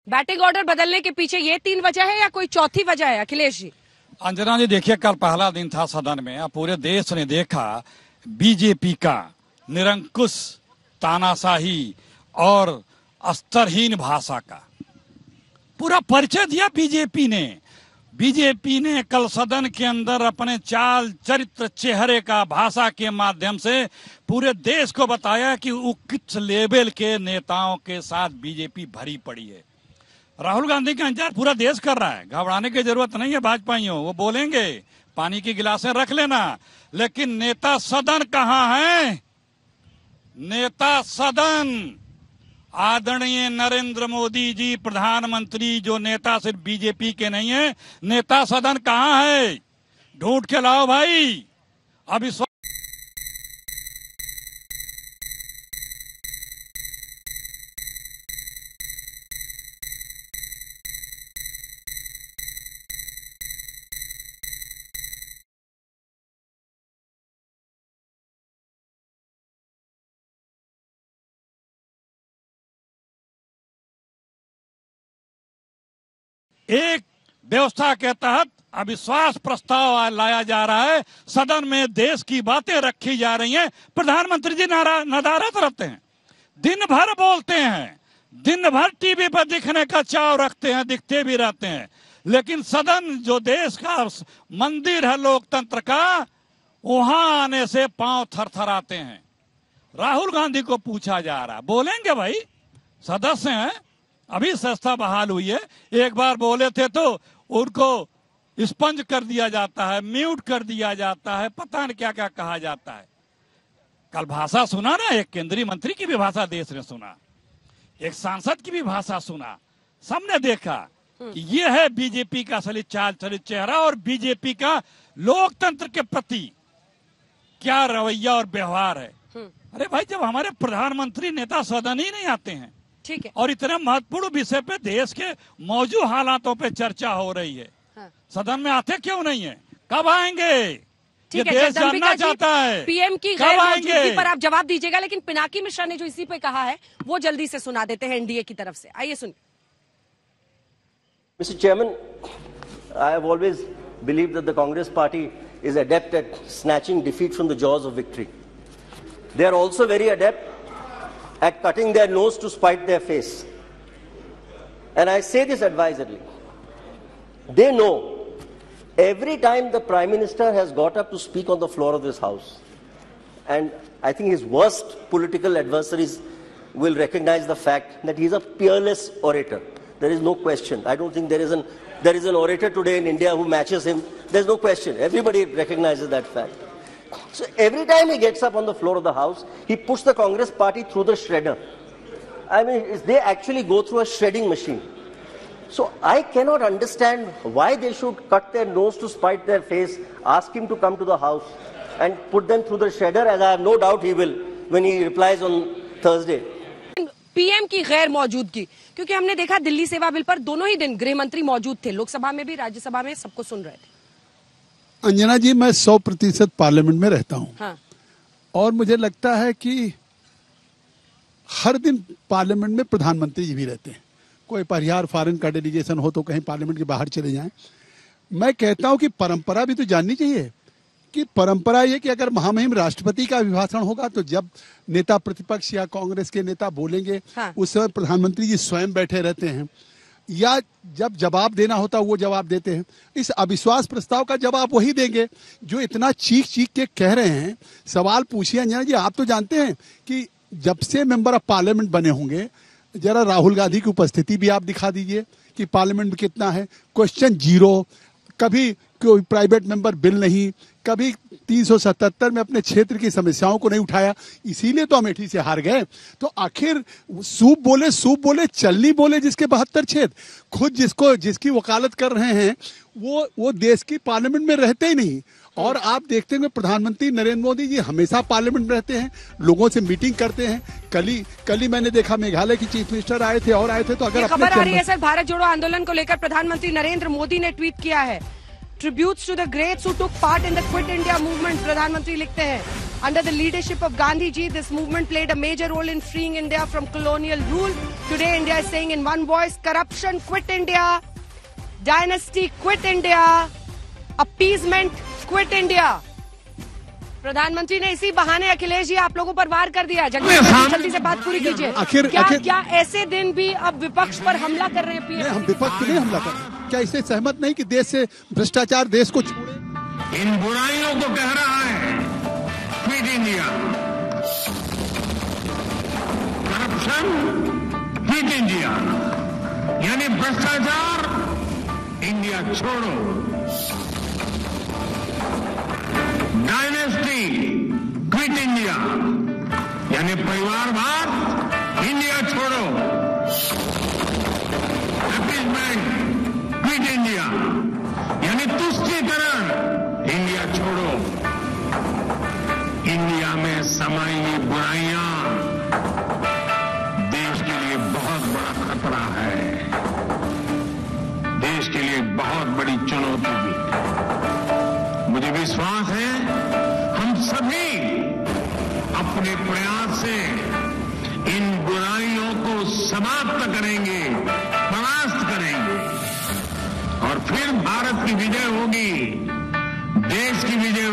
Batting order बदलने के पीछे ये 3 वजह है या कोई चौथी वजह है अखिलेश जी? अंजना जी देखिए, कल पहला दिन था सदन में। अब पूरे देश ने देखा बीजेपी का निरंकुश तानाशाही और स्तरहीन भाषा का पूरा परिचय दिया बीजेपी ने कल सदन के अंदर अपने चाल चरित्र चेहरे का भाषा के माध्यम से पूरे देश को बताया कि वो किस लेवल के नेताओं के साथ बीजेपी भरी पड़ी है। राहुल गांधी का इंतजार पूरा देश कर रहा है, घबराने की जरूरत नहीं है भाजपाइयों, वो बोलेंगे, पानी की गिलासें रख लेना। लेकिन नेता सदन कहाँ है? नेता सदन आदरणीय नरेंद्र मोदी जी प्रधानमंत्री, जो नेता सिर्फ बीजेपी के नहीं है, नेता सदन कहाँ है? ढूंढ के लाओ भाई। अभी एक व्यवस्था के तहत अविश्वास प्रस्ताव लाया जा रहा है, सदन में देश की बातें रखी जा रही हैं। प्रधानमंत्री जी नदारत रहते हैं, दिन भर बोलते हैं, दिन भर टीवी पर दिखने का चाव रखते हैं, दिखते भी रहते हैं, लेकिन सदन जो देश का मंदिर है लोकतंत्र का, वहां आने से पांव थरथराते हैं। राहुल गांधी को पूछा जा रहा, बोलेंगे भाई, सदस्य हैं, अभी संस्था बहाल हुई है, एक बार बोले थे तो उनको स्पंज कर दिया जाता है, म्यूट कर दिया जाता है, पता नहीं क्या क्या कहा जाता है। कल भाषा सुना ना, एक केंद्रीय मंत्री की भी भाषा देश ने सुना, एक सांसद की भी भाषा सुना, सबने देखा कि ये है बीजेपी का असली चाल चरित्र चेहरा और बीजेपी का लोकतंत्र के प्रति क्या रवैया और व्यवहार है। अरे भाई, जब हमारे प्रधानमंत्री नेता सदन ही नहीं आते हैं, ठीक है, और इतने महत्वपूर्ण विषय पे, देश के मौजूद हालातों पे चर्चा हो रही है, हाँ। सदन में आते क्यों नहीं है? कब आएंगे? ये देश जानना चाहता है। पीएम की गैर मौजूदगी पर आप जवाब दीजिएगा, लेकिन पिनाकी मिश्रा ने जो इसी पे कहा है वो जल्दी से सुना देते हैं एनडीए की तरफ से। आइए सुनिए। Mr. Chairman, I have always believed that the Congress party is adept at snatching defeat from the jaws of victory. They are also very adept at cutting their nose to spite their face. And I say this advisedly. They know every time the Prime Minister has got up to speak on the floor of this House, and I think his worst political adversaries will recognize the fact that he is a peerless orator. There is no question. I don't think there is an orator today in India who matches him. There's no question. Everybody recognizes that fact. So every time he gets up on the floor of the House, he puts the Congress party through the shredder. I mean, they actually go through a shredding machine. So I cannot understand why they should cut their nose to spite their face, ask him to come to the House and put them through the shredder, as I have no doubt he will when he replies on Thursday. PM की गैर मौजूदगी, क्योंकि हमने देखा दिल्ली सेवा bill पर दोनों ही दिन गृह मंत्री मौजूद थे, लोकसभा में भी राज्यसभा में, सबको सुन रहे थे। अंजना जी, मैं 100% पार्लियामेंट में रहता हूं, हाँ। और मुझे लगता है कि हर दिन पार्लियामेंट में प्रधानमंत्री जी भी रहते हैं। कोई परिहार फॉरेन का डेलीगेशन हो तो कहीं पार्लियामेंट के बाहर चले जाएं। मैं कहता हूं कि परंपरा भी तो जाननी चाहिए, कि परंपरा ये कि अगर महामहिम राष्ट्रपति का अभिभाषण होगा तो जब नेता प्रतिपक्ष या कांग्रेस के नेता बोलेंगे, हाँ। उस समय प्रधानमंत्री जी स्वयं बैठे रहते हैं, या जब जवाब देना होता है वो जवाब देते हैं। इस अविश्वास प्रस्ताव का जवाब वही देंगे जो इतना चीख चीख के कह रहे हैं। सवाल पूछिए अंजना जी, आप तो जानते हैं कि जब से मेंबर ऑफ पार्लियामेंट बने होंगे, जरा राहुल गांधी की उपस्थिति भी आप दिखा दीजिए कि पार्लियामेंट में कितना है। क्वेश्चन जीरो, कभी कोई प्राइवेट मेंबर बिल नहीं, कभी 377 में अपने क्षेत्र की समस्याओं को नहीं उठाया, इसीलिए तो अमेठी से हार गए। तो आखिर सूप बोले चलनी बोले जिसके 72 क्षेत्र, खुद जिसकी वकालत कर रहे हैं वो देश की पार्लियामेंट में रहते ही नहीं। और आप देखते हैं प्रधानमंत्री नरेंद्र मोदी जी हमेशा पार्लियामेंट में रहते हैं, लोगों से मीटिंग करते हैं। कल ही मैंने देखा मेघालय की चीफ मिनिस्टर आए थे तो अगर खबर आ रही है सर, भारत जोड़ो आंदोलन को लेकर प्रधानमंत्री नरेंद्र मोदी ने ट्वीट किया है, Tributes to the greats who took part in the Quit India movement, प्रधानमंत्री लिखते हैं. Under the leadership of Gandhi ji, this movement played a major role in freeing India from colonial rule. Today, India is saying in one voice, corruption, quit India. Dynasty, quit India. Appeasement, quit India. प्रधानमंत्री ने इसी बहाने अखिलेश जी आप लोगों पर वार कर दिया. जल्दी से बात पूरी कीजिए. क्या ऐसे दिन भी अब विपक्ष पर हमला कर रहे हैं पीएम? हम विपक्ष पे नहीं हमला कर रहे. क्या इससे सहमत नहीं कि देश से भ्रष्टाचार देश को छोड़े? इन बुराइयों को कह रहा है quit India. Corruption, quit India. यानी भ्रष्टाचार, इंडिया छोड़ो. Dynasty, quit India. यानी परिवारवाद, इंडिया छोड़ो. Appeasement, quit India. यानी तुष्टीकरण, इंडिया छोड़ो. इंडिया में समाई बुराइयां देश के लिए बहुत बड़ा खतरा है. देश के लिए बहुत बड़ी चुनौती भी है. मुझे विश्वास है हम सभी अपने प्रयास से इन बुराइयों को समाप्त करेंगे, परास्त करेंगे और फिर भारत की विजय होगी, देश की विजय